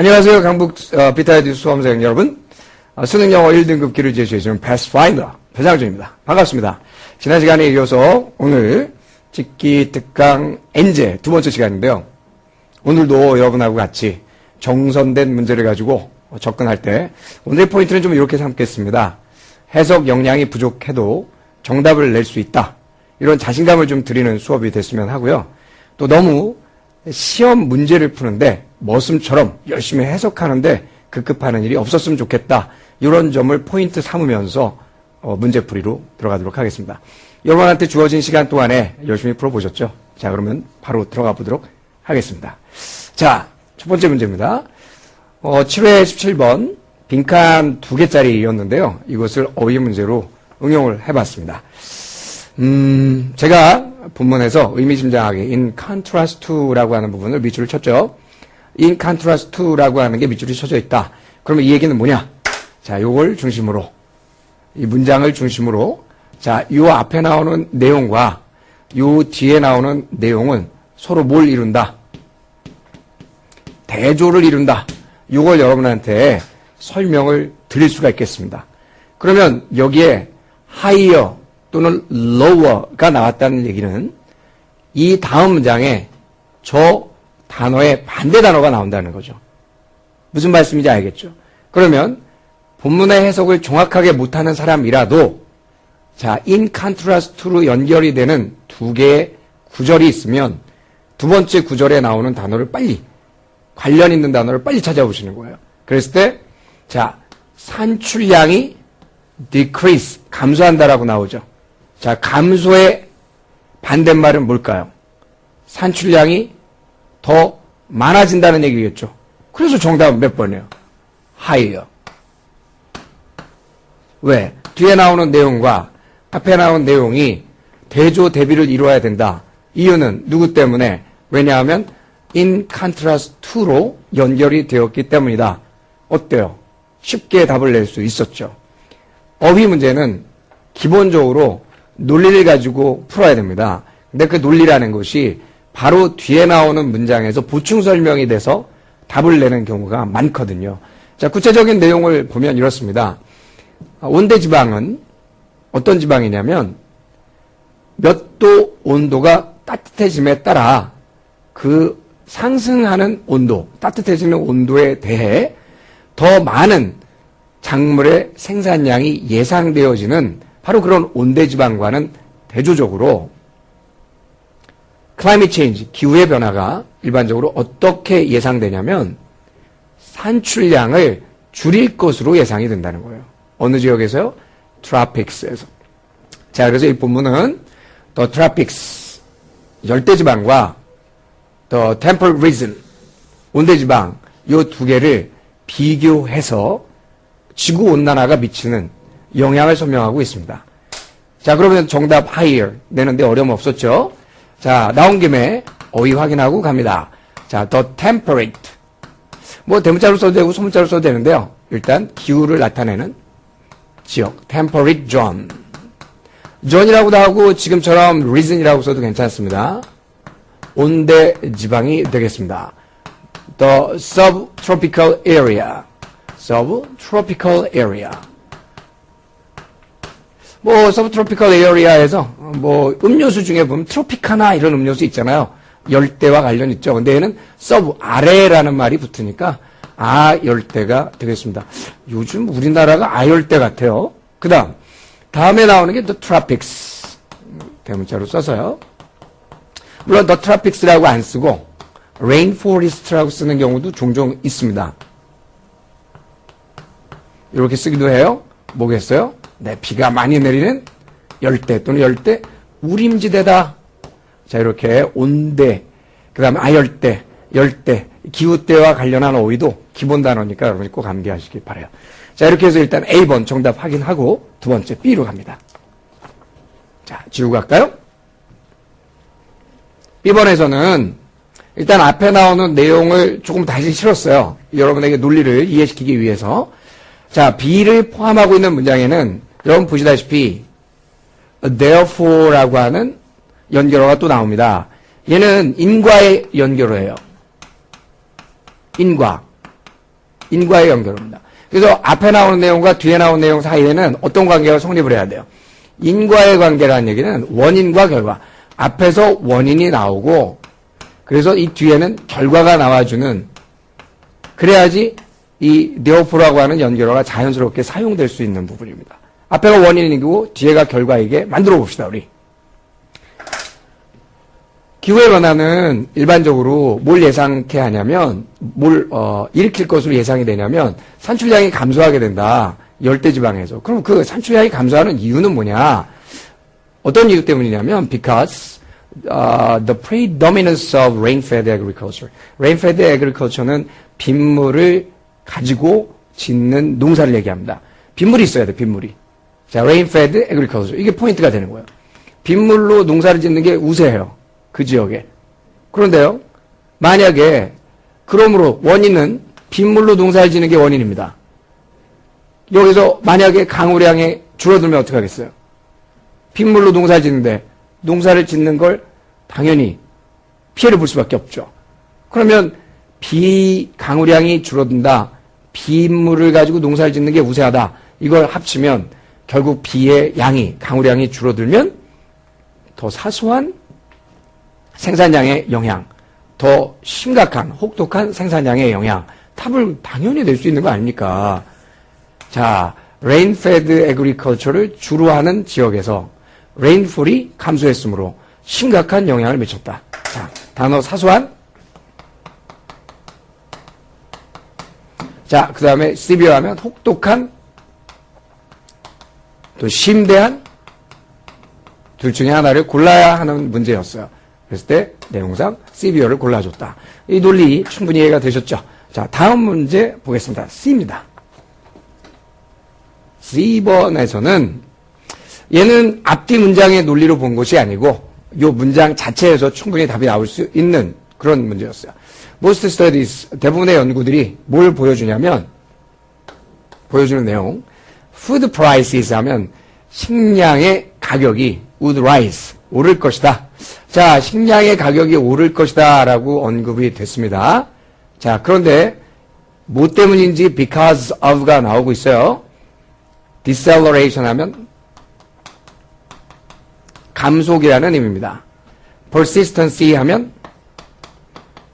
안녕하세요. 강북 비타이드 수험생 여러분. 수능 영어 1등급 기를 제시해주는 패스파인더 배장준입니다. 반갑습니다. 지난 시간에 이어서 오늘 찍기 특강 N제 두 번째 시간인데요. 오늘도 여러분하고 같이 정선된 문제를 가지고 접근할 때 오늘의 포인트는 좀 이렇게 삼겠습니다. 해석 역량이 부족해도 정답을 낼 수 있다. 이런 자신감을 좀 드리는 수업이 됐으면 하고요. 또 너무 시험 문제를 푸는데 머슴처럼 열심히 해석하는데 급급하는 일이 없었으면 좋겠다. 이런 점을 포인트 삼으면서 문제풀이로 들어가도록 하겠습니다. 여러분한테 주어진 시간 동안에 열심히 풀어보셨죠? 자, 그러면 바로 들어가 보도록 하겠습니다. 자, 첫 번째 문제입니다. 7회 17번 빈칸 2개짜리였는데요. 이것을 어휘 문제로 응용을 해봤습니다. 제가 본문에서 의미심장하게 in contrast to라고 하는 부분을 밑줄을 쳤죠. in contrast to라고 하는 게 밑줄이 쳐져 있다. 그러면 이 얘기는 뭐냐? 자, 요걸 중심으로, 이 문장을 중심으로, 자, 요 앞에 나오는 내용과 요 뒤에 나오는 내용은 서로 뭘 이룬다? 대조를 이룬다. 요걸 여러분한테 설명을 드릴 수가 있겠습니다. 그러면 여기에 higher 또는 lower가 나왔다는 얘기는 이 다음 문장에 저 단어의 반대 단어가 나온다는 거죠. 무슨 말씀인지 알겠죠? 그러면 본문의 해석을 정확하게 못하는 사람이라도 자, in contrast to로 연결이 되는 두 개의 구절이 있으면 두 번째 구절에 나오는 단어를 빨리, 관련 있는 단어를 빨리 찾아보시는 거예요. 그랬을 때 자, 산출량이 decrease, 감소한다라고 나오죠. 자, 감소의 반대말은 뭘까요? 산출량이 더 많아진다는 얘기겠죠. 그래서 정답은 몇 번이에요? higher. 왜? 뒤에 나오는 내용과 앞에 나오는 내용이 대조 대비를 이루어야 된다. 이유는 누구 때문에? 왜냐하면 in contrast to로 연결이 되었기 때문이다. 어때요? 쉽게 답을 낼 수 있었죠. 어휘 문제는 기본적으로 논리를 가지고 풀어야 됩니다. 근데 그 논리라는 것이 바로 뒤에 나오는 문장에서 보충 설명이 돼서 답을 내는 경우가 많거든요. 자, 구체적인 내용을 보면 이렇습니다. 온대지방은 어떤 지방이냐면 몇 도 온도가 따뜻해짐에 따라 그 상승하는 온도, 따뜻해지는 온도에 대해 더 많은 작물의 생산량이 예상되어지는 바로 그런 온대지방과는 대조적으로 climate change, 기후의 변화가 일반적으로 어떻게 예상되냐면 산출량을 줄일 것으로 예상이 된다는 거예요. 어느 지역에서요? tropics에서. 자, 그래서 이 본문은 the tropics, 열대지방과 the temperate region, 온대지방, 이 두 개를 비교해서 지구온난화가 미치는 영향을 설명하고 있습니다. 자, 그러면 정답 higher 내는데 어려움 없었죠? 자, 나온 김에 어휘 확인하고 갑니다. 자, the temperate. 뭐 대문자로 써도 되고 소문자로 써도 되는데요. 일단 기후를 나타내는 지역, temperate zone. zone이라고도 하고 지금처럼 region이라고 써도 괜찮습니다. 온대 지방이 되겠습니다. the subtropical area. subtropical area. 뭐 subtropical area에서 뭐 음료수 중에 보면 트로피카나 이런 음료수 있잖아요. 열대와 관련 있죠. 근데 얘는 sub 아래라는 말이 붙으니까 아열대가 되겠습니다. 요즘 우리나라가 아열대 같아요. 그다음 다음에 나오는 게 the tropics. 대문자로 써서요. 물론 the tropics라고 안 쓰고 rainforest라고 쓰는 경우도 종종 있습니다. 이렇게 쓰기도 해요. 뭐겠어요? 네, 비가 많이 내리는 열대 또는 열대 우림지대다. 자, 이렇게 온대, 그 다음에 아열대, 열대, 기후대와 관련한 어휘도 기본 단어니까 여러분이 꼭 암기하시기 바라요. 자, 이렇게 해서 일단 A번 정답 확인하고 두 번째 B로 갑니다. 자, 지우고 갈까요? B번에서는 일단 앞에 나오는 내용을 조금 다시 실었어요. 여러분에게 논리를 이해시키기 위해서. 자, B를 포함하고 있는 문장에는 여러분 보시다시피 therefore라고 하는 연결어가 또 나옵니다. 얘는 in과의 연결어예요. in과. 인과의 연결입니다. 그래서 앞에 나오는 내용과 뒤에 나오는 내용 사이에는 어떤 관계가 성립을 해야 돼요? 인과의 관계라는 얘기는 원인과 결과. 앞에서 원인이 나오고 그래서 이 뒤에는 결과가 나와주는 그래야지 이 thereforo라고 하는 연결어가 자연스럽게 사용될 수 있는 부분입니다. 앞에가 원인이고 뒤에가 결과이게 만들어 봅시다, 우리. 기후의 변화는 일반적으로 뭘 예상케 하냐면, 일으킬 것으로 예상이 되냐면, 산출량이 감소하게 된다. 열대지방에서. 그럼 그 산출량이 감소하는 이유는 뭐냐? 어떤 이유 때문이냐면, because, the predominance of rain-fed agriculture. rain-fed agriculture는 빗물을 가지고 짓는 농사를 얘기합니다. 빗물이 있어야 돼, 빗물이. 자, rain-fed agriculture. 이게 포인트가 되는 거예요. 빗물로 농사를 짓는 게 우세해요. 그 지역에. 그런데요, 만약에, 그러므로 원인은 빗물로 농사를 짓는 게 원인입니다. 여기서 만약에 강우량이 줄어들면 어떻게 하겠어요? 빗물로 농사를 짓는데, 농사를 짓는 걸 당연히 피해를 볼 수밖에 없죠. 그러면 강우량이 줄어든다. 빗물을 가지고 농사를 짓는 게 우세하다. 이걸 합치면 결국 비의 양이, 강우량이 줄어들면 더 사소한 생산량의 영향, 더 심각한, 혹독한 생산량의 영향, 탑을 당연히 낼 수 있는 거 아닙니까? 자, rain-fed agriculture를 주로 하는 지역에서 rainfall이 감소했으므로 심각한 영향을 미쳤다. 자, 단어 사소한. 자, 그 다음에 severe 하면 혹독한, 또 심대한, 둘 중에 하나를 골라야 하는 문제였어요. 그랬을 때 내용상 severe를 골라줬다. 이 논리 충분히 이해가 되셨죠? 자, 다음 문제 보겠습니다. C입니다. C번에서는 얘는 앞뒤 문장의 논리로 본 것이 아니고 이 문장 자체에서 충분히 답이 나올 수 있는 그런 문제였어요. Most studies, 대부분의 연구들이 뭘 보여주냐면 보여주는 내용 Food prices 하면 식량의 가격이 would rise, 오를 것이다. 자, 식량의 가격이 오를 것이다 라고 언급이 됐습니다. 자, 그런데 뭐 때문인지 because of가 나오고 있어요. deceleration 하면 감속이라는 의미입니다. persistency 하면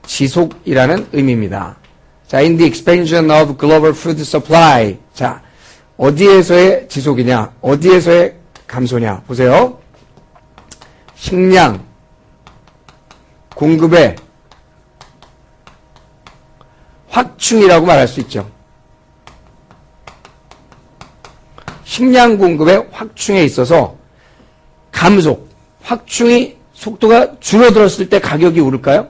지속이라는 의미입니다. 자, in the expansion of global food supply. 자, 어디에서의 지속이냐, 어디에서의 감소냐. 보세요. 식량 공급의 확충이라고 말할 수 있죠. 식량 공급의 확충에 있어서 감속, 확충이 속도가 줄어들었을 때 가격이 오를까요?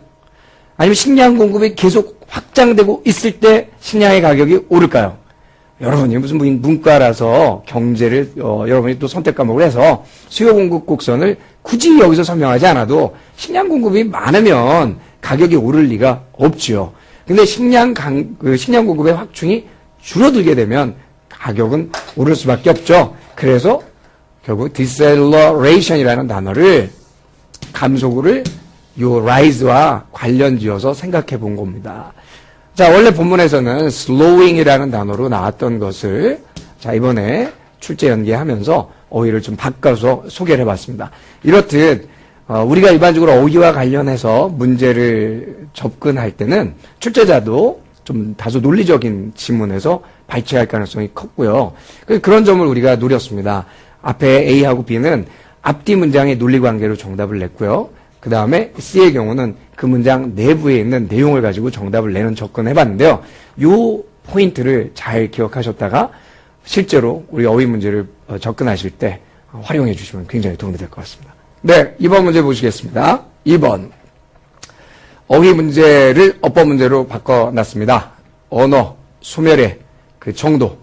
아니면 식량 공급이 계속 확장되고 있을 때 식량의 가격이 오를까요? 여러분이 무슨 문과라서 경제를 여러분이 또 선택 과목을 해서 수요 공급 곡선을 굳이 여기서 설명하지 않아도 식량 공급이 많으면 가격이 오를 리가 없지요. 근데 식량 공급의 확충이 줄어들게 되면 가격은 오를 수밖에 없죠. 그래서 결국 deceleration이라는 단어를 감속을 요 rise와 관련 지어서 생각해 본 겁니다. 자, 원래 본문에서는 slowing이라는 단어로 나왔던 것을 자, 이번에 출제 연계하면서 어휘를 좀 바꿔서 소개를 해봤습니다. 이렇듯 우리가 일반적으로 어휘와 관련해서 문제를 접근할 때는 출제자도 좀 다소 논리적인 지문에서 발췌할 가능성이 컸고요. 그런 점을 우리가 노렸습니다. 앞에 A하고 B는 앞뒤 문장의 논리관계로 정답을 냈고요. 그 다음에 C의 경우는 그 문장 내부에 있는 내용을 가지고 정답을 내는 접근을 해봤는데요. 이 포인트를 잘 기억하셨다가 실제로 우리 어휘 문제를 접근하실 때 활용해 주시면 굉장히 도움이 될 것 같습니다. 네, 2번 문제 보시겠습니다. 2번. 어휘 문제를 어법 문제로 바꿔놨습니다. 언어 소멸의 그 정도.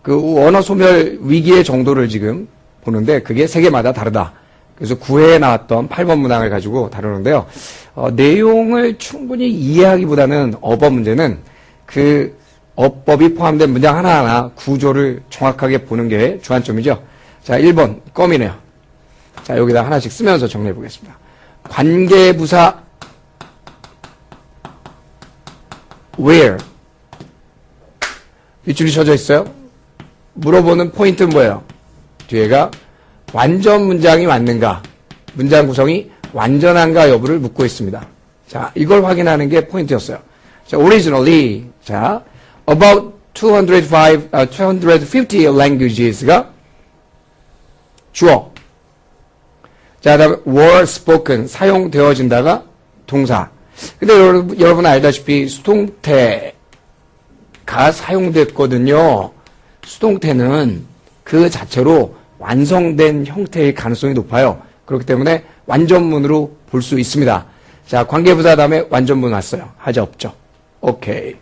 그 언어 소멸 위기의 정도를 지금 보는데 그게 세계마다 다르다. 그래서 9회에 나왔던 8번 문항을 가지고 다루는데요. 내용을 충분히 이해하기보다는 어법 문제는 그 어법이 포함된 문장 하나하나 구조를 정확하게 보는 게 주안점이죠. 자, 1번 껌이네요. 자, 여기다 하나씩 쓰면서 정리해 보겠습니다. 관계부사 where 밑줄이 쳐져 있어요. 물어보는 포인트는 뭐예요? 뒤에가 완전 문장이 맞는가, 문장 구성이 완전한가 여부를 묻고 있습니다. 자, 이걸 확인하는 게 포인트였어요. 자, originally, 자, about 250 languages가 주어. 자, 다음에 were spoken, 사용되어진다가 동사. 근데 여러분 알다시피 수동태가 사용됐거든요. 수동태는 그 자체로 완성된 형태의 가능성이 높아요. 그렇기 때문에 완전문으로 볼 수 있습니다. 자, 관계부사 다음에 완전문 왔어요. 하자 없죠. 오케이.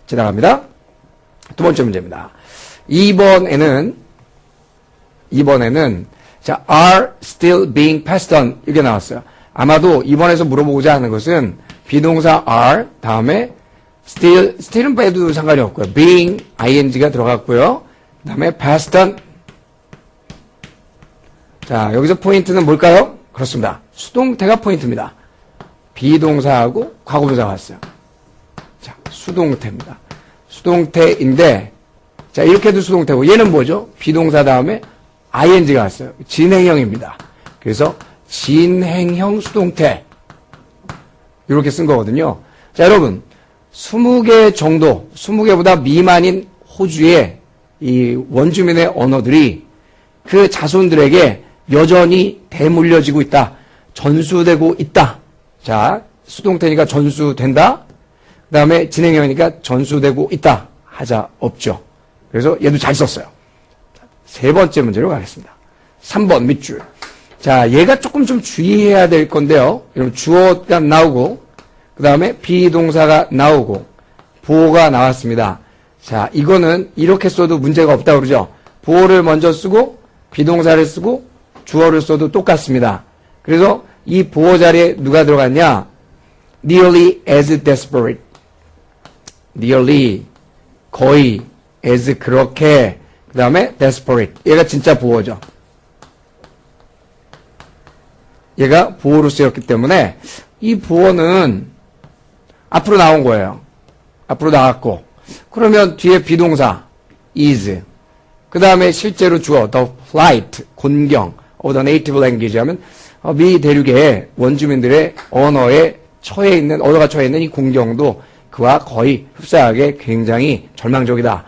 지나갑니다. 두 번째 문제입니다. 2번에는 자, are still being passed on 이게 나왔어요. 아마도 2번에서 물어보고자 하는 것은 비동사 are 다음에 still은 빼도 상관이 없고요. being, ing가 들어갔고요. 그 다음에 passed on. 자, 여기서 포인트는 뭘까요? 그렇습니다. 수동태가 포인트입니다. 비동사하고 과거분사가 왔어요. 자, 수동태입니다. 수동태인데, 자, 이렇게도 수동태고, 얘는 뭐죠? 비동사 다음에 ing가 왔어요. 진행형입니다. 그래서 진행형 수동태. 이렇게 쓴 거거든요. 자, 여러분, 20개 정도, 20개보다 미만인 호주의 이 원주민의 언어들이 그 자손들에게 여전히 대물려지고 있다. 전수되고 있다. 자, 수동태니까 전수된다. 그 다음에 진행형이니까 전수되고 있다. 하자 없죠. 그래서 얘도 잘 썼어요. 세 번째 문제로 가겠습니다. 3번 밑줄. 자, 얘가 조금 좀 주의해야 될 건데요. 여러분, 주어가 나오고, 그 다음에 비동사가 나오고, 보호가 나왔습니다. 자, 이거는 이렇게 써도 문제가 없다고 그러죠. 보호를 먼저 쓰고, 비동사를 쓰고, 주어를 써도 똑같습니다. 그래서 이 보호 자리에 누가 들어갔냐? nearly as desperate. nearly, 거의, as 그렇게, 그 다음에 desperate. 얘가 진짜 보호죠. 얘가 보호로 쓰였기 때문에 이 보호는 앞으로 나온 거예요. 앞으로 나왔고, 그러면 뒤에 비동사 is, 그 다음에 실제로 주어 the flight, 곤경 of the native language 하면 미 대륙의 원주민들의 언어가 처해 있는 이 곤경도 그와 거의 흡사하게 굉장히 절망적이다.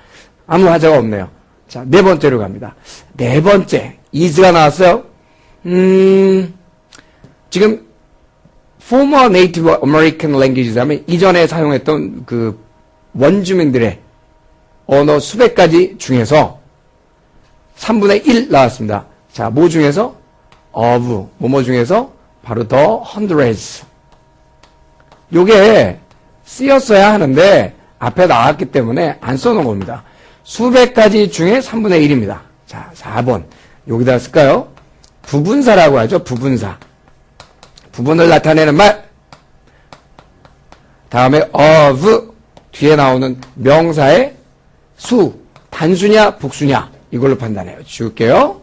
아무 하자가 없네요. 자, 네 번째로 갑니다. 네 번째 is가 나왔어요. 지금 former native American languages 하면 이전에 사용했던 그 원주민들의 언어 수백 가지 중에서 3분의 1 나왔습니다. 자, 뭐 중에서? of, 뭐뭐 중에서? 바로 the hundreds. 요게 쓰였어야 하는데 앞에 나왔기 때문에 안 써놓은 겁니다. 수백 가지 중에 3분의 1입니다. 자, 4번. 여기다 쓸까요? 부분사라고 하죠. 부분사. 부분을 나타내는 말. 다음에 of, 뒤에 나오는 명사의 수, 단수냐 복수냐 이걸로 판단해요. 지울게요.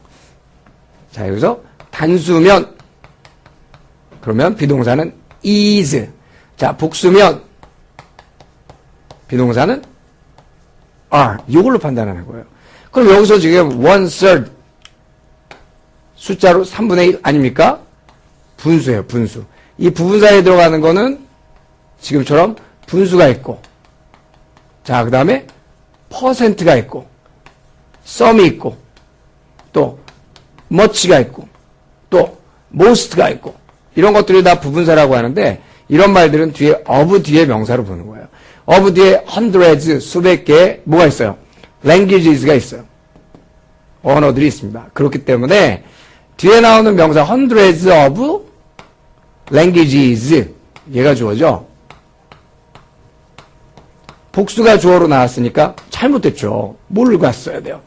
자, 여기서 단수면 그러면 비동사는 is. 자, 복수면 비동사는 are. 이걸로 판단하는 거예요. 그럼 여기서 지금 1/3 숫자로 3분의 1 아닙니까? 분수예요, 분수. 이 부분사에 들어가는 거는 지금처럼 분수가 있고, 자, 그 다음에 퍼센트가 있고, 썸이 있고, 또 much가 있고, 또 most가 있고, 이런 것들이 다 부분사라고 하는데 이런 말들은 뒤에 of 뒤에 명사로 보는 거예요. of 뒤에 hundreds 수백 개의 뭐가 있어요? languages가 있어요. 언어들이 있습니다. 그렇기 때문에 뒤에 나오는 명사 hundreds of languages 얘가 주어죠. 복수가 주어로 나왔으니까 잘못됐죠. 뭘로 갔어야 돼요?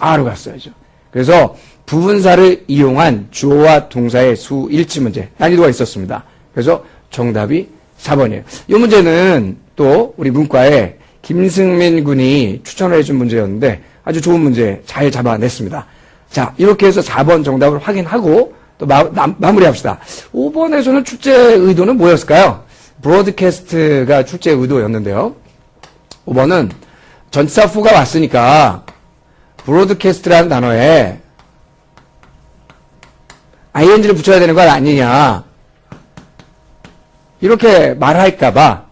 a로 갔어야죠. 그래서 부분사를 이용한 주어와 동사의 수 일치 문제 난이도가 있었습니다. 그래서 정답이 4번이에요. 이 문제는 또 우리 문과에 김승민 군이 추천을 해준 문제였는데 아주 좋은 문제 잘 잡아냈습니다. 자, 이렇게 해서 4번 정답을 확인하고 또 마무리합시다. 5번에서는 출제 의도는 뭐였을까요? 브로드캐스트가 출제 의도였는데요. 5번은 전치사 for가 왔으니까 broadcast라는 단어에 ing를 붙여야 되는 거 아니냐. 이렇게 말할까봐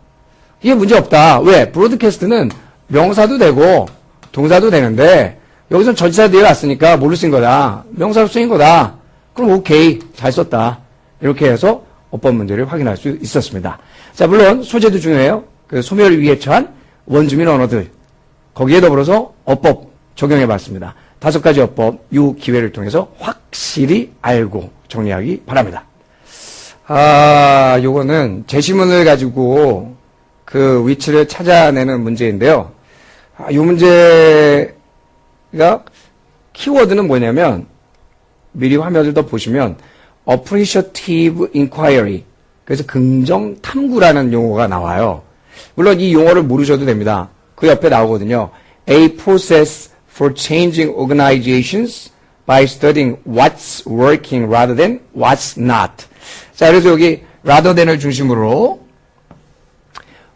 이게 문제없다. 왜? broadcast는 명사도 되고 동사도 되는데 여기서 전치사 뒤에 왔으니까 뭘로 쓴 거다. 명사로 쓰인 거다. 그럼 오케이. 잘 썼다. 이렇게 해서 어법 문제를 확인할 수 있었습니다. 자, 물론 소재도 중요해요. 그 소멸 위에 처한 원주민 언어들. 거기에 더불어서 어법 적용해 봤습니다. 5가지 어법, 이 기회를 통해서 확실히 알고 정리하기 바랍니다. 요거는 제시문을 가지고 그 위치를 찾아내는 문제인데요. 이 문제가 키워드는 뭐냐면 미리 화면을 더 보시면 appreciative inquiry, 그래서 긍정 탐구라는 용어가 나와요. 물론 이 용어를 모르셔도 됩니다. 그 옆에 나오거든요. A process for changing organizations by studying what's working rather than what's not. 자, 그래서 여기 rather than을 중심으로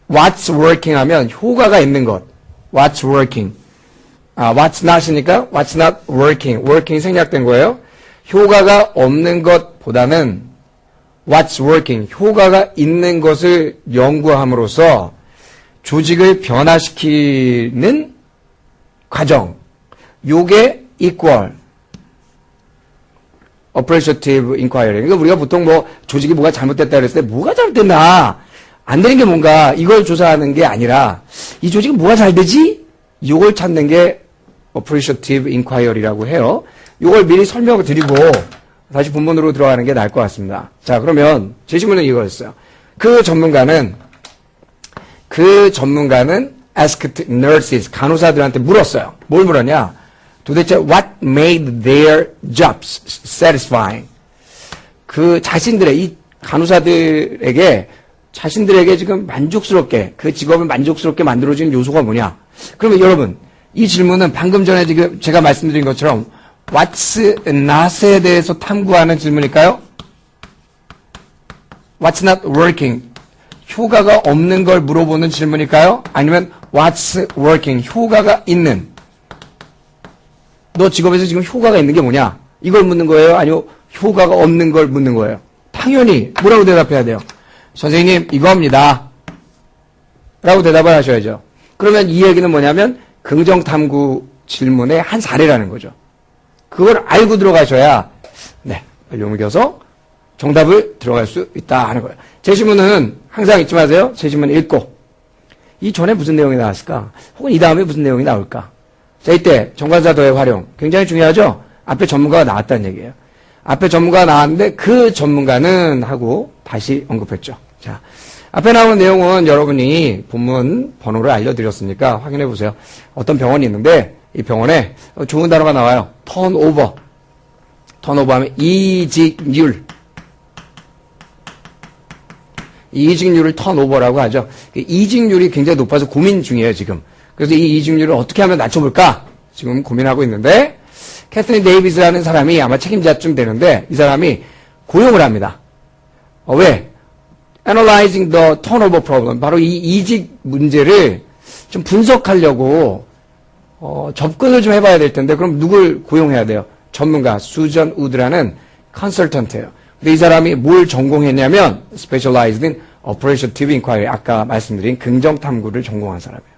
what's working 하면 효과가 있는 것. what's working. what's not이니까 what's not working. working이 생략된 거예요. 효과가 없는 것보다는 what's working. 효과가 있는 것을 연구함으로써 조직을 변화시키는 과정. 요게 equal appreciative inquiry. 그러니까 우리가 보통 뭐 조직이 뭐가 잘못됐다 그랬을 때 뭐가 잘못됐나? 안 되는 게 뭔가 이걸 조사하는 게 아니라 이 조직은 뭐가 잘 되지? 요걸 찾는 게 appreciative inquiry라고 해요. 요걸 미리 설명을 드리고 다시 본문으로 들어가는 게 나을 것 같습니다. 자, 그러면 제 질문은 이거였어요. 그 전문가는 asked nurses, 간호사들한테 물었어요. 뭘 물었냐? 도대체 what made their jobs satisfying? 그 이 간호사들에게 자신들에게 지금 만족스럽게, 그 직업을 만족스럽게 만들어주는 요소가 뭐냐? 그러면 여러분, 이 질문은 방금 전에 지금 제가 말씀드린 것처럼 what's not에 대해서 탐구하는 질문일까요? What's not working? 효과가 없는 걸 물어보는 질문일까요? 아니면 what's working? 효과가 있는. 너 직업에서 지금 효과가 있는 게 뭐냐? 이걸 묻는 거예요? 아니면 효과가 없는 걸 묻는 거예요? 당연히 뭐라고 대답해야 돼요? 선생님, 이겁니다. 라고 대답을 하셔야죠. 그러면 이 얘기는 뭐냐면 긍정탐구 질문의 한 사례라는 거죠. 그걸 알고 들어가셔야 네, 빨리 옮겨서 정답을 들어갈 수 있다 하는 거예요. 제시문은 항상 잊지 마세요. 제시문 읽고 이 전에 무슨 내용이 나왔을까? 혹은 이 다음에 무슨 내용이 나올까? 자, 이때 정관사도의 활용 굉장히 중요하죠. 앞에 전문가가 나왔다는 얘기예요. 앞에 전문가가 나왔는데 그 전문가는 하고 다시 언급했죠. 자, 앞에 나오는 내용은 여러분이 본문 번호를 알려드렸으니까 확인해 보세요. 어떤 병원이 있는데 이 병원에 좋은 단어가 나와요. 턴오버. 턴오버 하면 이직률. 이직률을 턴오버라고 하죠. 이직률이 굉장히 높아서 고민 중이에요, 지금. 그래서 이 이직률을 어떻게 하면 낮춰볼까? 지금 고민하고 있는데 캐서린 데이비스라는 사람이 아마 책임자쯤 되는데 이 사람이 고용을 합니다. 왜? Analyzing the turnover problem. 바로 이 이직 문제를 좀 분석하려고 접근을 좀 해봐야 될 텐데 그럼 누굴 고용해야 돼요? 전문가 수전 우드라는 컨설턴트예요. 근데 이 사람이 뭘 전공했냐면 specialized in appreciative inquiry. 아까 말씀드린 긍정 탐구를 전공한 사람이에요.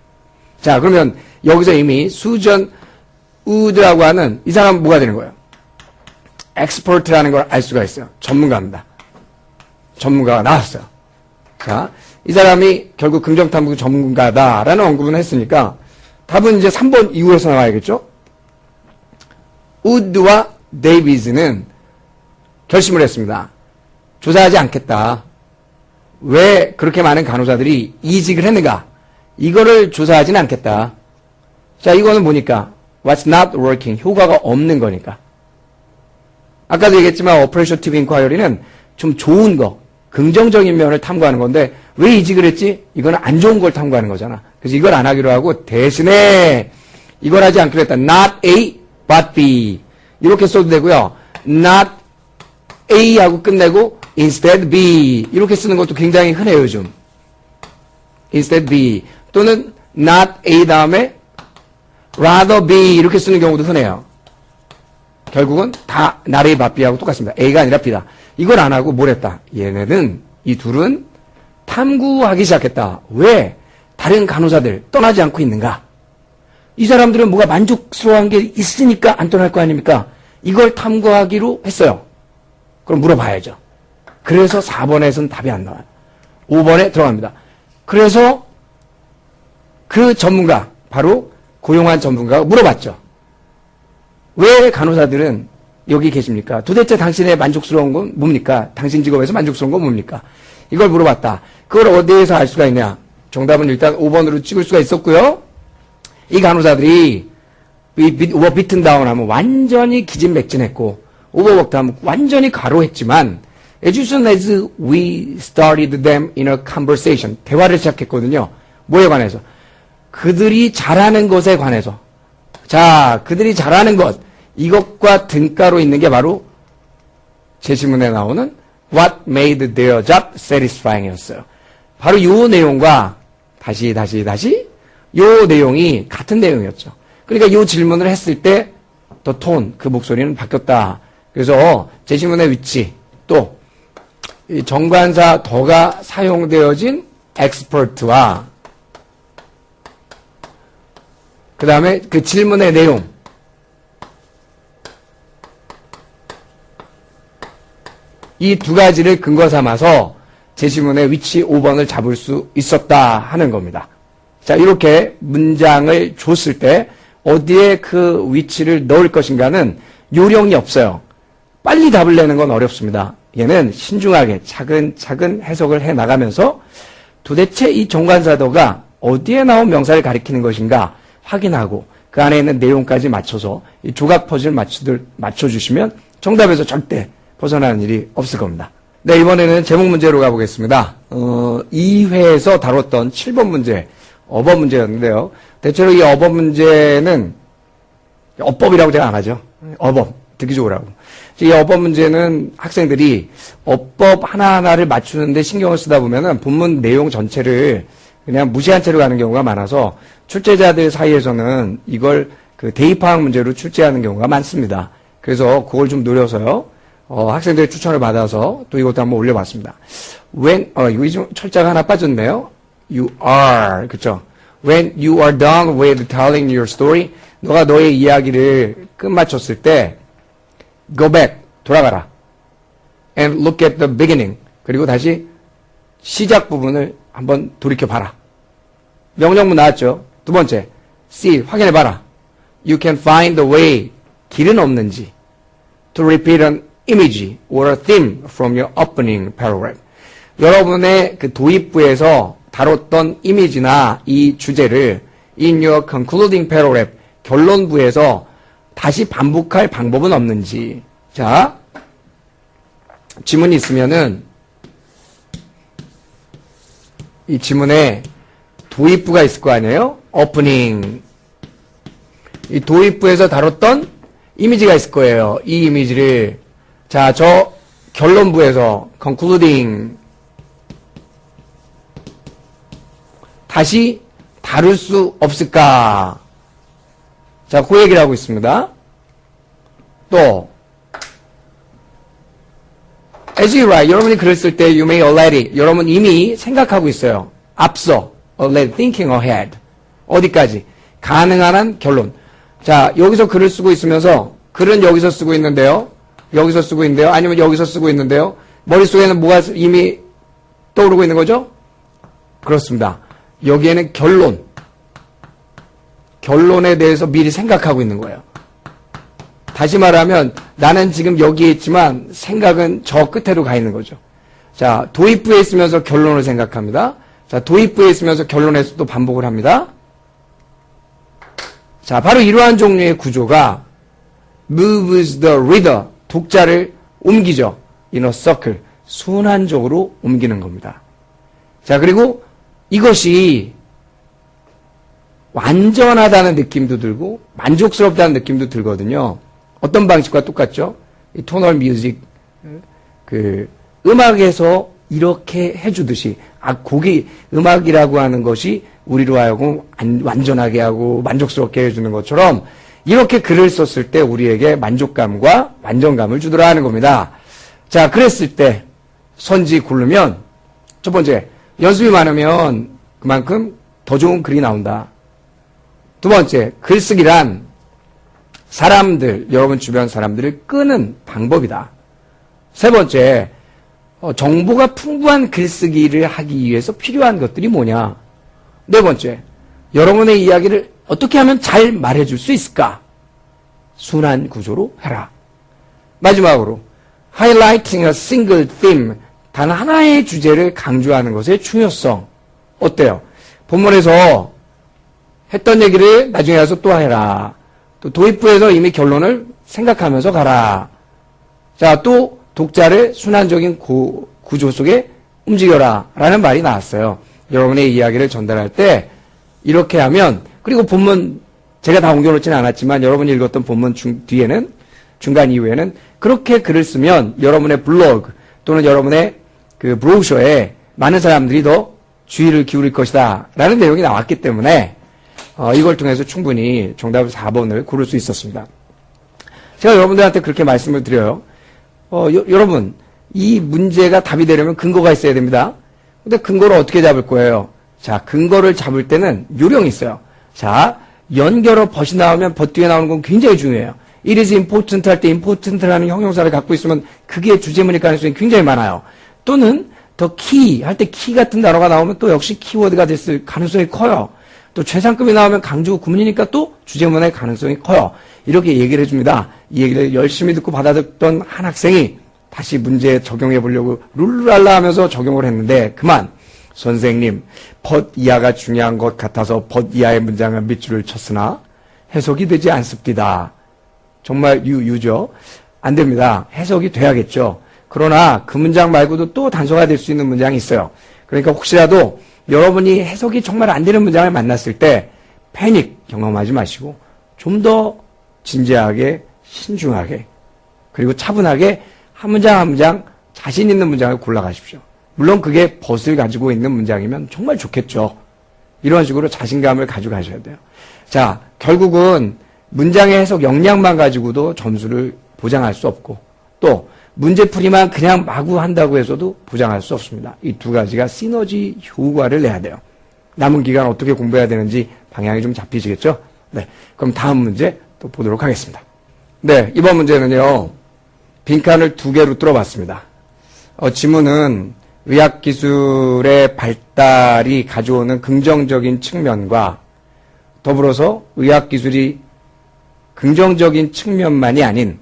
자, 그러면 여기서 이미 수전 우드라고 하는 이 사람은 뭐가 되는 거예요? 엑스퍼트라는 걸 알 수가 있어요. 전문가입니다. 전문가가 나왔어요. 자, 이 사람이 결국 긍정탐구 전문가다라는 언급은 했으니까 답은 이제 3번 이후에서 나와야겠죠? 우드와 데이비스는 결심을 했습니다. 조사하지 않겠다. 왜 그렇게 많은 간호사들이 이직을 했는가? 이거를 조사하지는 않겠다. 자, 이거는 뭐니까? What's not working? 효과가 없는 거니까. 아까도 얘기했지만 appreciative inquiry는 좀 좋은 거, 긍정적인 면을 탐구하는 건데 왜 이직을 했지? 이거는 안 좋은 걸 탐구하는 거잖아. 그래서 이걸 안 하기로 하고 대신에 이걸 하지 않기로 했다. Not A, but B. 이렇게 써도 되고요. Not A 하고 끝내고 instead B. 이렇게 쓰는 것도 굉장히 흔해요, 요즘. instead B. 또는 not A 다음에 rather be 이렇게 쓰는 경우도 흔해요. 결국은 다 나레이 바비하고 똑같습니다. A가 아니라 B다. 이걸 안 하고 뭘 했다? 얘네는 이 둘은 탐구하기 시작했다. 왜 다른 간호사들 떠나지 않고 있는가? 이 사람들은 뭐가 만족스러운 게 있으니까 안 떠날 거 아닙니까? 이걸 탐구하기로 했어요. 그럼 물어봐야죠. 그래서 4번에서는 답이 안 나와요. 5번에 들어갑니다. 그래서 그 전문가, 바로 고용한 전문가가 물어봤죠. 왜 간호사들은 여기 계십니까? 도대체 당신의 만족스러운 건 뭡니까? 당신 직업에서 만족스러운 건 뭡니까? 이걸 물어봤다. 그걸 어디에서 알 수가 있냐? 정답은 일단 5번으로 찍을 수가 있었고요. 이 간호사들이 오버 비튼 다운 하면 완전히 기진맥진했고 오버워크드 하면 완전히 과로했지만 as soon as we started them in a conversation 대화를 시작했거든요. 뭐에 관해서? 그들이 잘하는 것에 관해서. 자, 그들이 잘하는 것 이것과 등가로 있는 게 바로 제 질문에 나오는 What made their job satisfying 이었어요. 바로 이 내용과 다시 이 내용이 같은 내용이었죠. 그러니까 이 질문을 했을 때 더 톤, 그 목소리는 바뀌었다. 그래서 제 질문의 위치 또 이 정관사 더가 사용되어진 expert와 그 다음에 그 질문의 내용 이 두 가지를 근거 삼아서 제 질문의 위치 5번을 잡을 수 있었다 하는 겁니다. 자, 이렇게 문장을 줬을 때 어디에 그 위치를 넣을 것인가는 요령이 없어요. 빨리 답을 내는 건 어렵습니다. 얘는 신중하게 차근차근 해석을 해 나가면서 도대체 이 정관사도가 어디에 나온 명사를 가리키는 것인가 확인하고 그 안에 있는 내용까지 맞춰서 이 조각 퍼즐 맞춰주시면 정답에서 절대 벗어나는 일이 없을 겁니다. 네, 이번에는 제목 문제로 가보겠습니다. 2회에서 다뤘던 7번 문제, 어법 문제였는데요. 대체로 이 어법 문제는 어법이라고 제가 안 하죠. 어법, 듣기 좋으라고. 이 어법 문제는 학생들이 어법 하나하나를 맞추는데 신경을 쓰다 보면은 본문 내용 전체를 그냥 무시한 채로 가는 경우가 많아서 출제자들 사이에서는 이걸 그 대입파악 문제로 출제하는 경우가 많습니다. 그래서 그걸 좀 노려서요. 학생들의 추천을 받아서 또 이것도 한번 올려봤습니다. 이거 좀 철자가 하나 빠졌네요. You are, 그쵸? When you are done with telling your story, 너가 너의 이야기를 끝마쳤을 때, go back, 돌아가라. And look at the beginning. 그리고 다시 시작 부분을 한번 돌이켜봐라. 명령문 나왔죠? 두 번째, see, 확인해봐라. You can find the way, 길은 없는지. To repeat an image or a theme from your opening paragraph. 여러분의 그 도입부에서 다뤘던 이미지나 이 주제를 in your concluding paragraph, 결론부에서 다시 반복할 방법은 없는지. 자, 지문이 있으면은 이 지문에 도입부가 있을 거 아니에요? opening. 이 도입부에서 다뤘던 이미지가 있을 거예요. 이 이미지를 자, 저 결론부에서 concluding 다시 다룰 수 없을까? 자, 그 얘기를 하고 있습니다. 또 as you write, 여러분이 글을 쓸 때 you may already, 여러분 이미 생각하고 있어요. 앞서 already thinking ahead. 어디까지? 가능한 한 결론. 자, 여기서 글을 쓰고 있으면서 글은 여기서 쓰고 있는데요. 여기서 쓰고 있는데요. 아니면 여기서 쓰고 있는데요. 머릿속에는 뭐가 이미 떠오르고 있는 거죠? 그렇습니다. 여기에는 결론에 대해서 미리 생각하고 있는 거예요. 다시 말하면 나는 지금 여기에 있지만 생각은 저 끝에로 가 있는 거죠. 자, 도입부에 있으면서 결론을 생각합니다. 자, 도입부에 있으면서 결론에서 또 반복을 합니다. 자, 바로 이러한 종류의 구조가 moves the reader, 독자를 옮기죠. in a circle, 순환적으로 옮기는 겁니다. 자, 그리고 이것이 완전하다는 느낌도 들고 만족스럽다는 느낌도 들거든요. 어떤 방식과 똑같죠? 이 토널 뮤직, 그 음악에서 이렇게 해주듯이, 곡이 음악이라고 하는 것이 우리로 하여금 완전하게 하고 만족스럽게 해주는 것처럼 이렇게 글을 썼을 때 우리에게 만족감과 완전감을 주더라 하는 겁니다. 자, 그랬을 때 선지 고르면 첫 번째, 연습이 많으면 그만큼 더 좋은 글이 나온다. 두 번째, 글쓰기란 사람들, 여러분 주변 사람들을 끄는 방법이다. 세 번째, 정보가 풍부한 글쓰기를 하기 위해서 필요한 것들이 뭐냐. 네 번째, 여러분의 이야기를 어떻게 하면 잘 말해줄 수 있을까? 순환 구조로 해라. 마지막으로, highlighting a single theme, 단 하나의 주제를 강조하는 것의 중요성. 어때요? 본문에서 했던 얘기를 나중에 가서 또 해라. 또 도입부에서 이미 결론을 생각하면서 가라. 자, 또 독자를 순환적인 구조 속에 움직여라 라는 말이 나왔어요. 여러분의 이야기를 전달할 때 이렇게 하면, 그리고 본문 제가 다 옮겨놓지는 않았지만 여러분이 읽었던 본문 뒤에는, 중간 이후에는 그렇게 글을 쓰면 여러분의 블로그 또는 여러분의 그 브로셔에 많은 사람들이 더 주의를 기울일 것이다 라는 내용이 나왔기 때문에 이걸 통해서 충분히 정답 4번을 고를 수 있었습니다. 제가 여러분들한테 그렇게 말씀을 드려요. 여러분, 이 문제가 답이 되려면 근거가 있어야 됩니다. 근데 근거를 어떻게 잡을 거예요? 자, 근거를 잡을 때는 요령이 있어요. 자, 연결어 벗이 나오면 벗 뒤에 나오는 건 굉장히 중요해요. It is important 할 때 important라는 형용사를 갖고 있으면 그게 주제문일 가능성이 굉장히 많아요. 또는 더 key 할 때 key 같은 단어가 나오면 또 역시 키워드가 됐을 가능성이 커요. 또 최상급이 나오면 강조 구문이니까 또 주제문의 가능성이 커요. 이렇게 얘기를 해줍니다. 이 얘기를 열심히 듣고 받아듣던 한 학생이 다시 문제에 적용해 보려고 룰루랄라 하면서 적용을 했는데 그만. 선생님, 벗 이하가 중요한 것 같아서 벗 이하의 문장을 밑줄을 쳤으나 해석이 되지 않습니다. 정말 유죠. 안 됩니다. 해석이 돼야겠죠. 그러나 그 문장 말고도 또 단서가 될 수 있는 문장이 있어요. 그러니까 혹시라도 여러분이 해석이 정말 안 되는 문장을 만났을 때 패닉 경험하지 마시고 좀 더 진지하게, 신중하게, 그리고 차분하게 한 문장 한 문장 자신 있는 문장을 골라가십시오. 물론 그게 벗을 가지고 있는 문장이면 정말 좋겠죠. 이런 식으로 자신감을 가지고 가셔야 돼요. 자, 결국은 문장의 해석 역량만 가지고도 점수를 보장할 수 없고 또 문제풀이만 그냥 마구 한다고 해서도 보장할 수 없습니다. 이 두 가지가 시너지 효과를 내야 돼요. 남은 기간 어떻게 공부해야 되는지 방향이 좀 잡히시겠죠? 네, 그럼 다음 문제 또 보도록 하겠습니다. 네, 이번 문제는요. 빈칸을 2개로 뚫어봤습니다. 지문은 의학기술의 발달이 가져오는 긍정적인 측면과 더불어서 의학기술이 긍정적인 측면만이 아닌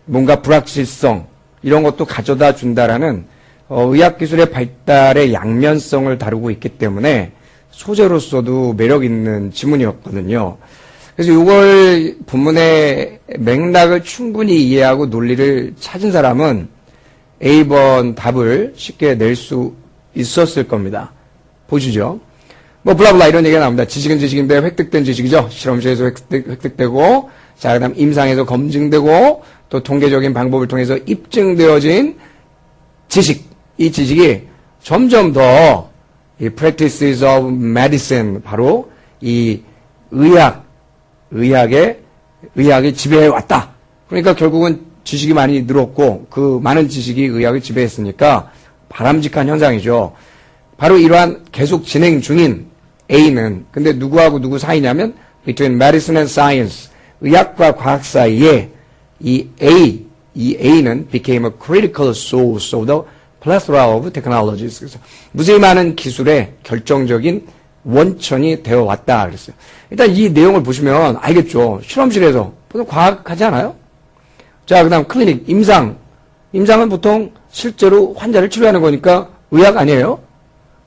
뭔가 불확실성 이런 것도 가져다 준다라는 의학기술의 발달의 양면성을 다루고 있기 때문에 소재로서도 매력 있는 지문이었거든요. 그래서 이걸 본문의 맥락을 충분히 이해하고 논리를 찾은 사람은 A번 답을 쉽게 낼 수 있었을 겁니다. 보시죠. 뭐 블라블라 이런 얘기가 나옵니다. 지식은 지식인데 획득된 지식이죠. 실험실에서 획득되고 자, 그다음 임상에서 검증되고 또 통계적인 방법을 통해서 입증되어진 지식. 이 지식이 점점 더 이 practices of medicine 바로 이 의학이 지배해 왔다. 그러니까 결국은 지식이 많이 늘었고 그 많은 지식이 의학을 지배했으니까 바람직한 현상이죠. 바로 이러한 계속 진행 중인 A는 근데 누구하고 누구 사이냐면 between medicine and science 의학과 과학 사이에 이 A는 became a critical source of the plethora of technologies. 그래서 무수히 많은 기술의 결정적인 원천이 되어 왔다 그랬어요. 일단 이 내용을 보시면 알겠죠. 실험실에서 보통 과학하지 않아요? 자, 그 다음 클리닉, 임상은 보통 실제로 환자를 치료하는 거니까 의학 아니에요?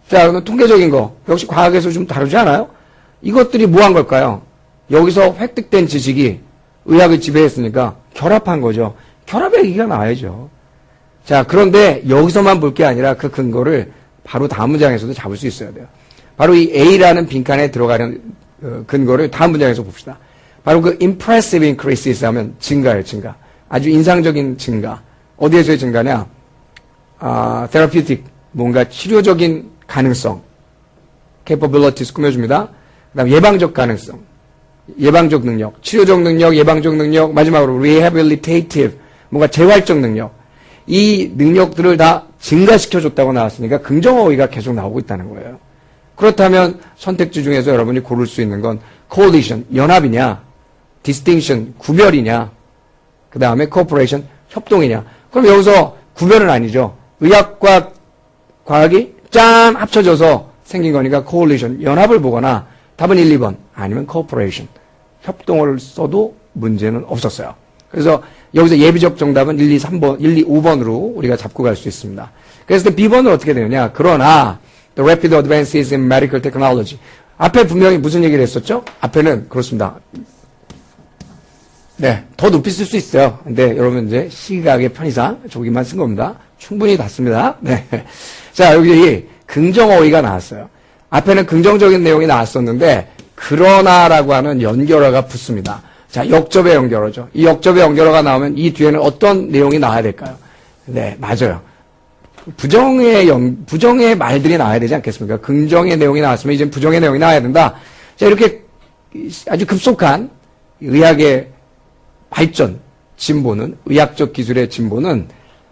자, 그러면 통계적인 거 역시 과학에서 좀 다루지 않아요? 이것들이 뭐 한 걸까요? 여기서 획득된 지식이 의학을 지배했으니까 결합한 거죠. 결합의 얘기가 나와야죠. 자, 그런데 여기서만 볼 게 아니라 그 근거를 바로 다음 문장에서도 잡을 수 있어야 돼요. 바로 이 A라는 빈칸에 들어가는 근거를 다음 문장에서 봅시다. 바로 그 impressive increases 하면 증가예요, 증가. 아주 인상적인 증가. 어디에서의 증가냐? therapeutic, 뭔가 치료적인 가능성. capabilities 꾸며줍니다. 그 다음 예방적 가능성, 예방적 능력, 치료적 능력, 예방적 능력, 마지막으로 rehabilitative, 뭔가 재활적 능력. 이 능력들을 다 증가시켜줬다고 나왔으니까 긍정어휘가 계속 나오고 있다는 거예요. 그렇다면 선택지 중에서 여러분이 고를 수 있는 건 coalition, 연합이냐, distinction, 구별이냐, 그 다음에 cooperation, 협동이냐. 그럼 여기서 구별은 아니죠. 의학과 과학이 짠 합쳐져서 생긴 거니까 coalition, 연합을 보거나 답은 1, 2번 아니면 cooperation, 협동을 써도 문제는 없었어요. 그래서 여기서 예비적 정답은 1, 2, 3번, 1, 2, 5번으로 우리가 잡고 갈 수 있습니다. 그래서 B번은 어떻게 되느냐. 그러나 the rapid advances in medical technology. 앞에 분명히 무슨 얘기를 했었죠? 앞에는 그렇습니다. 네, 더 높이 쓸 수 있어요. 근데 여러분 이제 시각의 편의상 저기만 쓴 겁니다. 충분히 닿습니다. 네. 자, 여기 긍정어휘가 나왔어요. 앞에는 긍정적인 내용이 나왔었는데 그러나라고 하는 연결어가 붙습니다. 자, 역접의 연결어죠. 이 역접의 연결어가 나오면 이 뒤에는 어떤 내용이 나와야 될까요? 네, 맞아요. 부정의 말들이 나와야 되지 않겠습니까? 긍정의 내용이 나왔으면 이제 부정의 내용이 나와야 된다. 자, 이렇게 아주 급속한 의학의 발전, 진보는, 의학적 기술의 진보는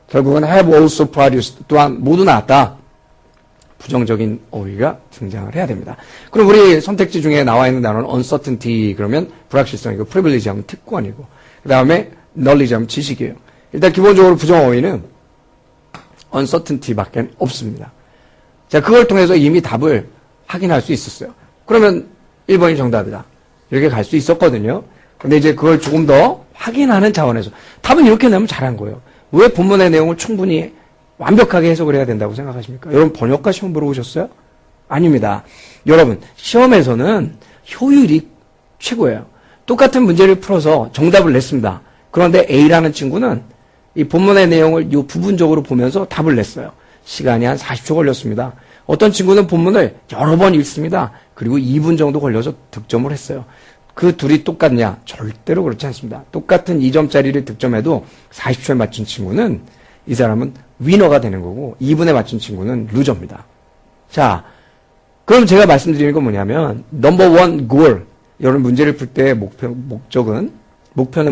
결국은 have also produced, 또한 모두 나왔다. 부정적인 어휘가 등장을 해야 됩니다. 그럼 우리 선택지 중에 나와 있는 단어는 uncertainty, 그러면 불확실성이고, privilege 하면 특권이고, 그 다음에 knowledge 하면 지식이에요. 일단 기본적으로 부정 어휘는 uncertainty 밖에 없습니다. 자, 그걸 통해서 이미 답을 확인할 수 있었어요. 그러면 1번이 정답이다. 이렇게 갈 수 있었거든요. 근데 이제 그걸 조금 더 확인하는 차원에서 답은 이렇게 내면 잘한 거예요. 왜 본문의 내용을 충분히 완벽하게 해석을 해야 된다고 생각하십니까? 여러분 번역가 시험 보러 오셨어요? 아닙니다. 여러분 시험에서는 효율이 최고예요. 똑같은 문제를 풀어서 정답을 냈습니다. 그런데 A라는 친구는 이 본문의 내용을 요 부분적으로 보면서 답을 냈어요. 시간이 한 40초 걸렸습니다. 어떤 친구는 본문을 여러 번 읽습니다. 그리고 2분 정도 걸려서 득점을 했어요. 그 둘이 똑같냐? 절대로 그렇지 않습니다. 똑같은 2점짜리를 득점해도 40초에 맞춘 친구는 이 사람은 위너가 되는 거고 2분에 맞춘 친구는 루저입니다. 자, 그럼 제가 말씀드리는 건 뭐냐면 넘버 원 goal, 여러분 문제를 풀 때 목표는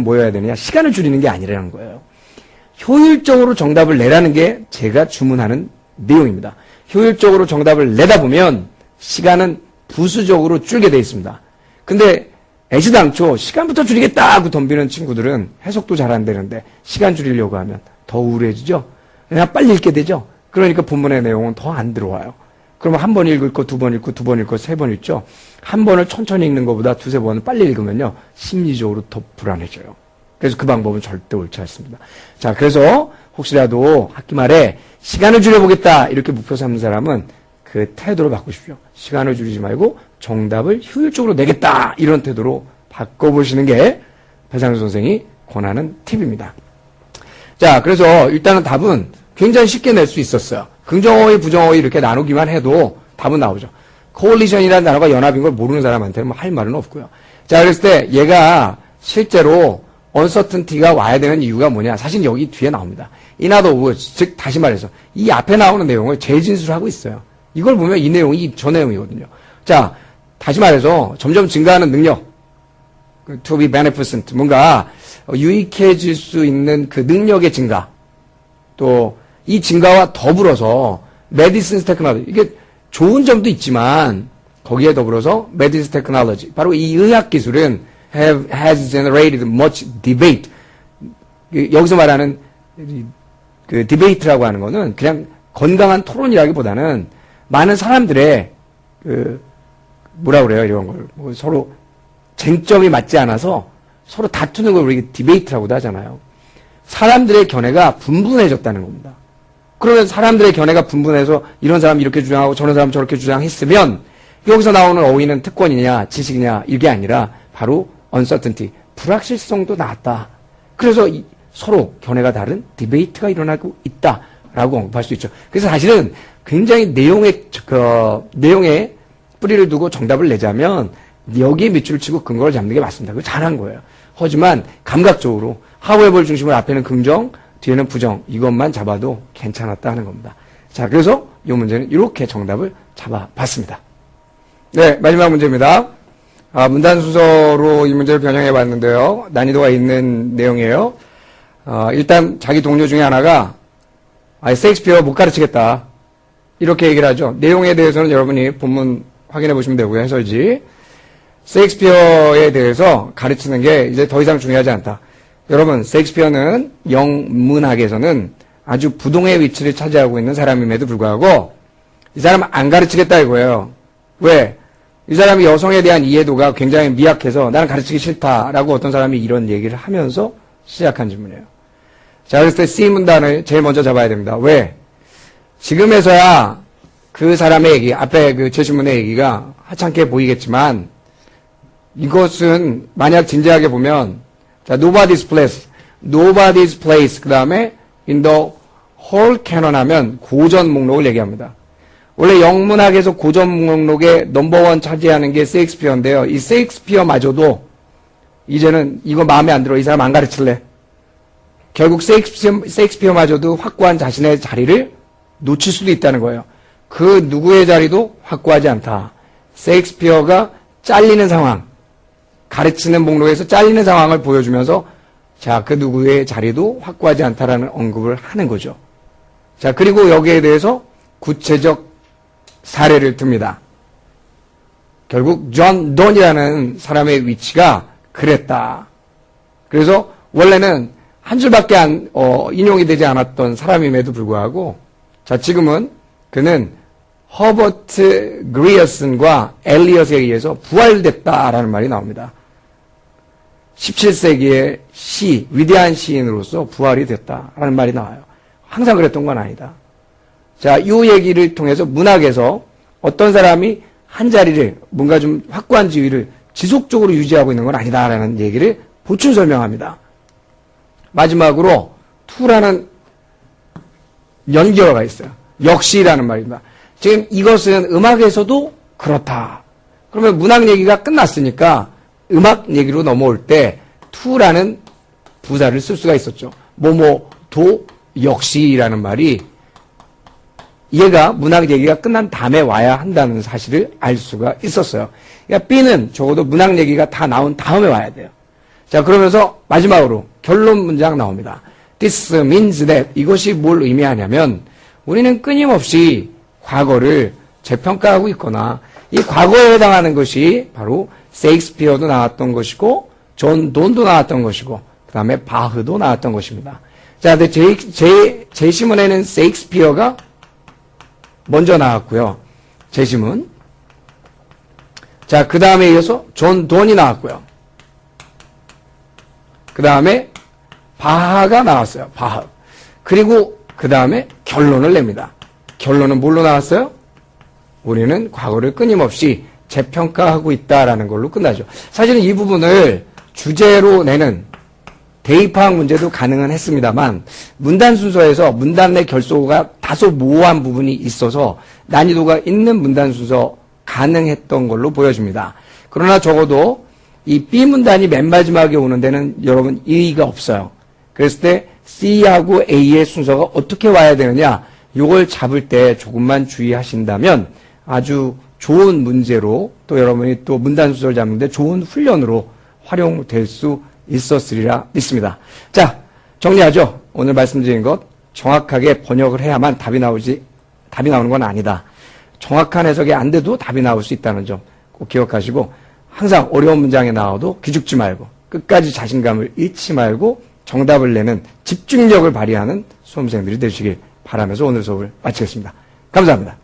뭐여야 되느냐? 시간을 줄이는 게 아니라는 거예요. 효율적으로 정답을 내라는 게 제가 주문하는 내용입니다. 효율적으로 정답을 내다 보면 시간은 부수적으로 줄게 돼 있습니다. 근데 애시당초 시간부터 줄이겠다 하고 덤비는 친구들은 해석도 잘 안 되는데 시간 줄이려고 하면 더 우울해지죠. 그냥 빨리 읽게 되죠. 그러니까 본문의 내용은 더 안 들어와요. 그러면 한 번 읽을 거, 두 번 읽고, 두 번 읽고, 세 번 읽죠. 한 번을 천천히 읽는 것보다 두세 번을 빨리 읽으면요. 심리적으로 더 불안해져요. 그래서 그 방법은 절대 옳지 않습니다. 자, 그래서 혹시라도 학기 말에 시간을 줄여보겠다 이렇게 목표 삼는 사람은 그 태도로 바꾸십시오. 시간을 줄이지 말고 정답을 효율적으로 내겠다 이런 태도로 바꿔보시는 게 배상수 선생이 권하는 팁입니다. 자, 그래서 일단은 답은 굉장히 쉽게 낼 수 있었어요. 긍정어휘, 부정어휘 이렇게 나누기만 해도 답은 나오죠. coalition이라는 단어가 연합인 걸 모르는 사람한테는 뭐 할 말은 없고요. 자, 그랬을 때 얘가 실제로 uncertainty가 와야 되는 이유가 뭐냐? 사실 여기 뒤에 나옵니다. In other words, 즉 다시 말해서 이 앞에 나오는 내용을 재진술하고 있어요. 이걸 보면 이 내용이 저 내용이거든요. 자, 다시 말해서 점점 증가하는 능력, to be beneficent, 뭔가 유익해질 수 있는 그 능력의 증가, 또 이 증가와 더불어서 medicine technology, 이게 좋은 점도 있지만 거기에 더불어서 medicine technology, 바로 이 의학 기술은 has generated much debate. 여기서 말하는 그 디베이트라고 하는 거는 그냥 건강한 토론이라기보다는 많은 사람들의 그 뭐라 그래요, 이런 걸 뭐 서로 쟁점이 맞지 않아서 서로 다투는 걸 우리가 디베이트라고도 하잖아요. 사람들의 견해가 분분해졌다는 겁니다. 그러면 사람들의 견해가 분분해서 이런 사람이 이렇게 주장하고 저런 사람이 저렇게 주장했으면 여기서 나오는 어휘는 특권이냐 지식이냐 이게 아니라 바로 uncertainty, 불확실성도 나왔다. 그래서 서로 견해가 다른 디베이트가 일어나고 있다라고 언급할 수 있죠. 그래서 사실은 굉장히 내용에 뿌리를 두고 정답을 내자면 여기에 밑줄을 치고 근거를 잡는 게 맞습니다. 그거 잘한 거예요. 하지만 감각적으로 하우에버를 중심으로 앞에는 긍정, 뒤에는 부정 이것만 잡아도 괜찮았다 하는 겁니다. 자, 그래서 이 문제는 이렇게 정답을 잡아봤습니다. 네, 마지막 문제입니다. 문단 순서로 이 문제를 변형해 봤는데요. 난이도가 있는 내용이에요. 일단 자기 동료 중에 하나가 셰익스피어 못 가르치겠다. 이렇게 얘기를 하죠. 내용에 대해서는 여러분이 본문 확인해 보시면 되고요. 해설지. 셰익스피어에 대해서 가르치는 게 이제 더 이상 중요하지 않다. 여러분, 셰익스피어는 영문학에서는 아주 부동의 위치를 차지하고 있는 사람임에도 불구하고 이 사람은 안 가르치겠다 이거예요. 왜? 이 사람이 여성에 대한 이해도가 굉장히 미약해서 나는 가르치기 싫다라고 어떤 사람이 이런 얘기를 하면서 시작한 질문이에요. 자, 그랬을 때 C 문단을 제일 먼저 잡아야 됩니다. 왜? 지금에서야 그 사람의 얘기, 앞에 그 제시문의 얘기가 하찮게 보이겠지만 이것은 만약 진지하게 보면 자, nobody's place 그 다음에 in the whole canon 하면 고전 목록을 얘기합니다. 원래 영문학에서 고전 목록의 넘버원 차지하는 게 셰익스피어인데요. 이 셰익스피어마저도 이제는 이거 마음에 안 들어. 이 사람 안 가르칠래. 결국 셰익스피어마저도 확고한 자신의 자리를 놓칠 수도 있다는 거예요. 그 누구의 자리도 확고하지 않다. 셰익스피어가 잘리는 상황, 가르치는 목록에서 잘리는 상황을 보여주면서 자, 그 누구의 자리도 확고하지 않다라는 언급을 하는 거죠. 자, 그리고 여기에 대해서 구체적 사례를 듭니다. 결국 존 돈이라는 사람의 위치가 그랬다. 그래서 원래는 한 줄밖에 인용이 되지 않았던 사람임에도 불구하고 자, 지금은 그는 허버트 그리어슨과 엘리엇에 의해서 부활됐다라는 말이 나옵니다. 17세기의 위대한 시인으로서 부활이 됐다라는 말이 나와요. 항상 그랬던 건 아니다. 자, 이 얘기를 통해서 문학에서 어떤 사람이 한 자리를 뭔가 좀 확고한 지위를 지속적으로 유지하고 있는 건 아니다라는 얘기를 보충 설명합니다. 마지막으로 to라는 연결어가 있어요. 역시라는 말입니다. 지금 이것은 음악에서도 그렇다. 그러면 문학 얘기가 끝났으니까 음악 얘기로 넘어올 때 to라는 부사를 쓸 수가 있었죠. 뭐뭐도 역시라는 말이 얘가 문학 얘기가 끝난 다음에 와야 한다는 사실을 알 수가 있었어요. 그러니까 B는 적어도 문학 얘기가 다 나온 다음에 와야 돼요. 자, 그러면서 마지막으로 결론 문장 나옵니다. This means that 이것이 뭘 의미하냐면 우리는 끊임없이 과거를 재평가하고 있거나 이 과거에 해당하는 것이 바로 셰익스피어도 나왔던 것이고 존 돈도 나왔던 것이고 그 다음에 바흐도 나왔던 것입니다. 자, 근데 제시문에는 셰익스피어가 먼저 나왔고요. 제시문. 자, 그 다음에 이어서 존 돈이 나왔고요. 그 다음에 바하가 나왔어요. 바하. 그리고 그 다음에 결론을 냅니다. 결론은 뭘로 나왔어요? 우리는 과거를 끊임없이 재평가하고 있다라는 걸로 끝나죠. 사실은 이 부분을 주제로 내는 대입학 문제도 가능은 했습니다만 문단 순서에서 문단 내 결소가 다소 모호한 부분이 있어서 난이도가 있는 문단 순서 가능했던 걸로 보여집니다. 그러나 적어도 이 B 문단이 맨 마지막에 오는 데는 여러분 의의가 없어요. 그랬을 때 C하고 A의 순서가 어떻게 와야 되느냐 이걸 잡을 때 조금만 주의하신다면 아주 좋은 문제로 또 여러분이 또 문단 순서를 잡는데 좋은 훈련으로 활용될 수 있었으리라 믿습니다. 자, 정리하죠. 오늘 말씀드린 것 정확하게 번역을 해야만 답이 나오는 건 아니다. 정확한 해석이 안 돼도 답이 나올 수 있다는 점 꼭 기억하시고 항상 어려운 문장에 나와도 기죽지 말고 끝까지 자신감을 잃지 말고 정답을 내는 집중력을 발휘하는 수험생들이 되시길 바라면서 오늘 수업을 마치겠습니다. 감사합니다.